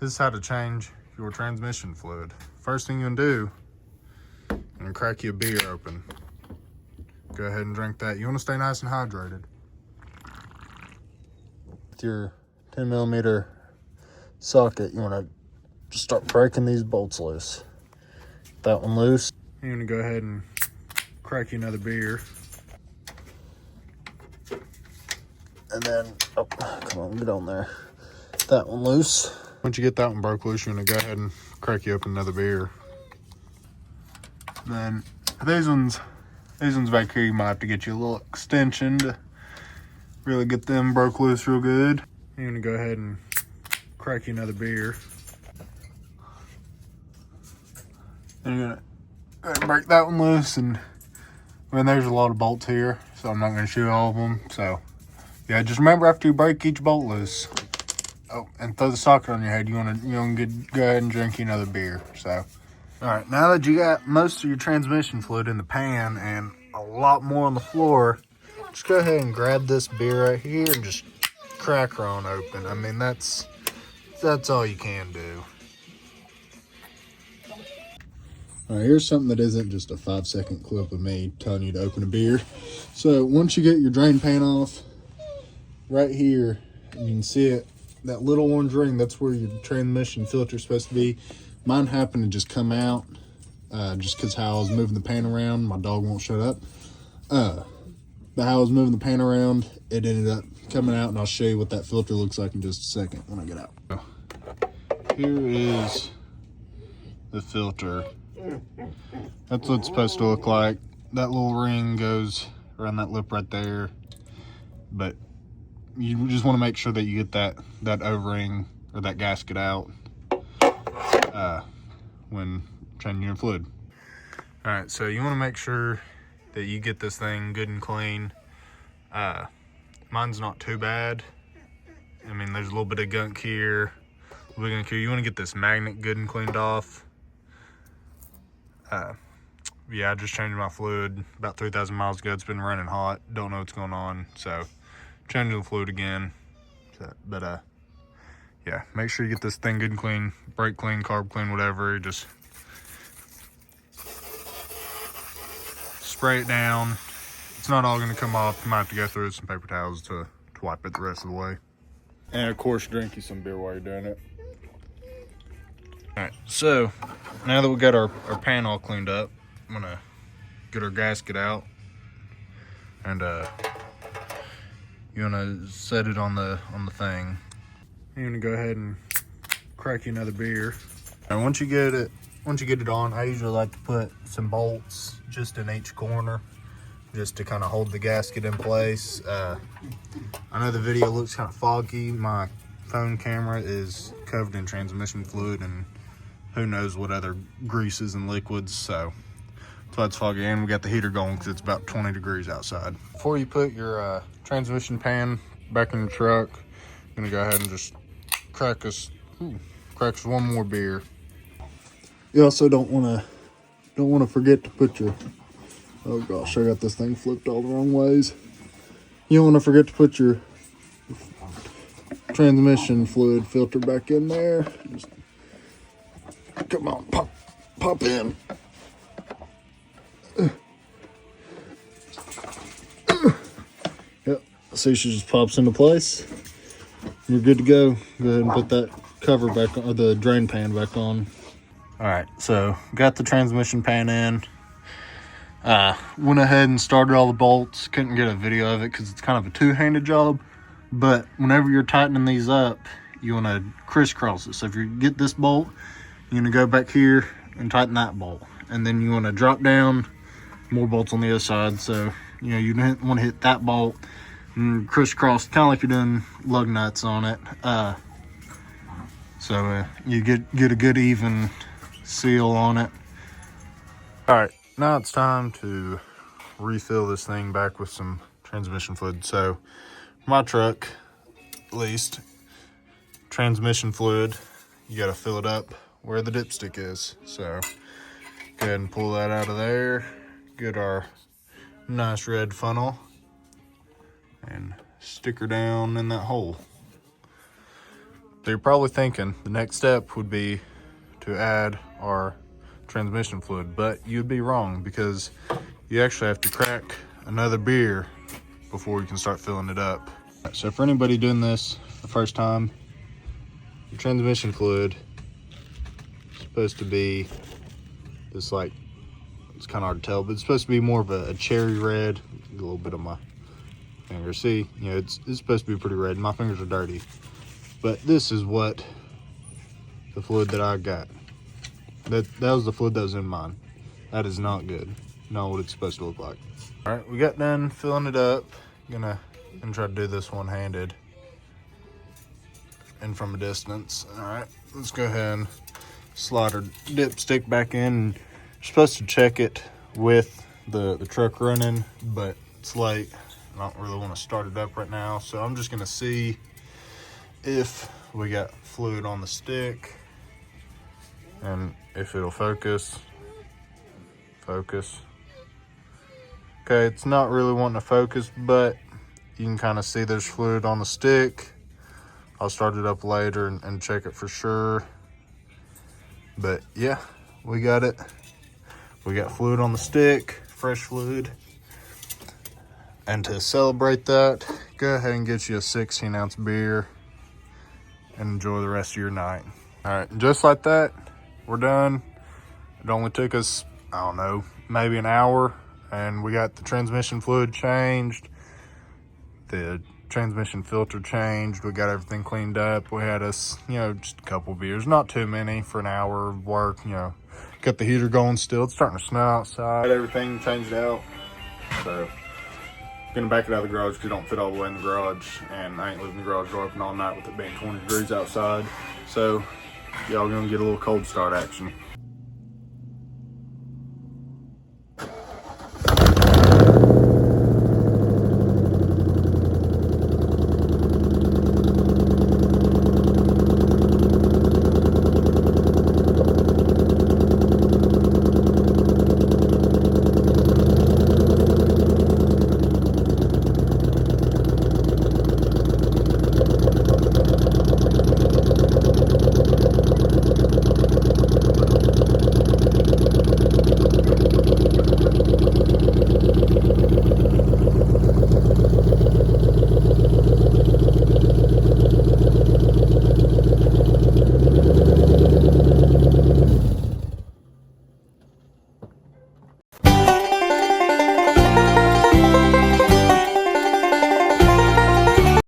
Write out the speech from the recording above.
This is how to change your transmission fluid. First thing you're gonna do, you're gonna crack your beer open. Go ahead and drink that. You wanna stay nice and hydrated. With your 10 millimeter socket, you wanna just start breaking these bolts loose. That one loose. You're gonna go ahead and crack you another beer. And then, oh, come on, get on there. That one loose. Once you get that one broke loose, you're gonna go ahead and crack you open another beer. Then these ones back here, you might have to get you a little extension to really get them broke loose real good. You're gonna go ahead and crack you another beer. And you're gonna go ahead and break that one loose. And I mean, there's a lot of bolts here, so I'm not gonna shoot all of them. So yeah, just remember after you break each bolt loose. Oh, and throw the socket on your head. You wanna go ahead and drink you another beer. So, all right, now that you got most of your transmission fluid in the pan and a lot more on the floor, just go ahead and grab this beer right here and just crack her on open. I mean, that's all you can do. All right, here's something that isn't just a 5-second clip of me telling you to open a beer. So once you get your drain pan off, right here, you can see it. That little orange ring, that's where your transmission filter is supposed to be. Mine happened to just come out just because how I was moving the pan around. My dog won't shut up. But how I was moving the pan around, it ended up coming out, and I'll show you what that filter looks like in just a second when I get out. Here is the filter. That's what it's supposed to look like. That little ring goes around that lip right there. But you just want to make sure that you get that O-ring or that gasket out when changing your fluid. All right, so you want to make sure that you get this thing good and clean. Mine's not too bad. I mean, there's a little bit of gunk here. You want to get this magnet good and cleaned off. Yeah, I just changed my fluid about 3,000 miles ago. It's been running hot. Don't know what's going on, so changing the fluid again. But yeah, make sure you get this thing good and clean, brake clean, carb clean, whatever. Just spray it down. It's not all gonna come off. You might have to go through some paper towels to wipe it the rest of the way. And of course, drink you some beer while you're doing it. All right, so now that we got our pan all cleaned up, I'm gonna get our gasket out, and you wanna set it on the thing. You're gonna go ahead and crack you another beer. And once you get it on, I usually like to put some bolts just in each corner, just to kind of hold the gasket in place. I know the video looks kind of foggy. My phone camera is covered in transmission fluid and who knows what other greases and liquids, so that's why it's foggy. And we got the heater going because it's about 20 degrees outside. Before you put your transmission pan back in the truck, I'm gonna go ahead and just crack us one more beer. You also don't want to forget to put your, oh gosh, I got this thing flipped all the wrong ways. You don't want to forget to put your transmission fluid filter back in there. Just, come on, pop in. Yep, see, she just pops into place. You're good to go. Go ahead and put that cover back on, or the drain pan back on. All right, so got the transmission pan in. Went ahead and started all the bolts. Couldn't get a video of it because it's kind of a two-handed job. But whenever you're tightening these up, you want to crisscross it. So if you get this bolt, you're going to go back here and tighten that bolt. And then you want to drop down, more bolts on the other side. So, you want to hit that bolt and crisscross, kind of like you're doing lug nuts on it. So you get a good even seal on it. All right, now it's time to refill this thing back with some transmission fluid. So my truck, at least, transmission fluid, you got to fill it up where the dipstick is. So go ahead and pull that out of there, get our nice red funnel, and stick her down in that hole. So you're probably thinking the next step would be to add our transmission fluid, but you'd be wrong because you actually have to crack another beer before you can start filling it up. So for anybody doing this the first time, your transmission fluid is supposed to be this, like, it's kind of hard to tell, but it's supposed to be more of a cherry red. A little bit on my finger. See, you know, it's supposed to be pretty red. My fingers are dirty. But this is what the fluid that I got. That was the fluid that was in mine. That is not good. Not what it's supposed to look like. All right, we got done filling it up. Gonna try to do this one-handed and from a distance. All right, let's go ahead and slide our dipstick back in. You're supposed to check it with the truck running, but it's late. I don't really want to start it up right now, so I'm just gonna see if we got fluid on the stick and if it'll focus. Okay, it's not really wanting to focus, but you can kind of see there's fluid on the stick. I'll start it up later and check it for sure. But yeah, we got it. We got fluid on the stick, fresh fluid. And to celebrate that, go ahead and get you a 16-ounce beer and enjoy the rest of your night. All right, just like that, we're done. It only took us, I don't know, maybe an hour, and we got the transmission fluid changed, the transmission filter changed, we got everything cleaned up. We had us, you know, just a couple beers, not too many for an hour of work, you know. Got the heater going still. It's starting to snow outside. Got everything changed out, so gonna back it out of the garage because it don't fit all the way in the garage, and I ain't leaving the garage door open all night with it being 20 degrees outside. So y'all gonna get a little cold start action.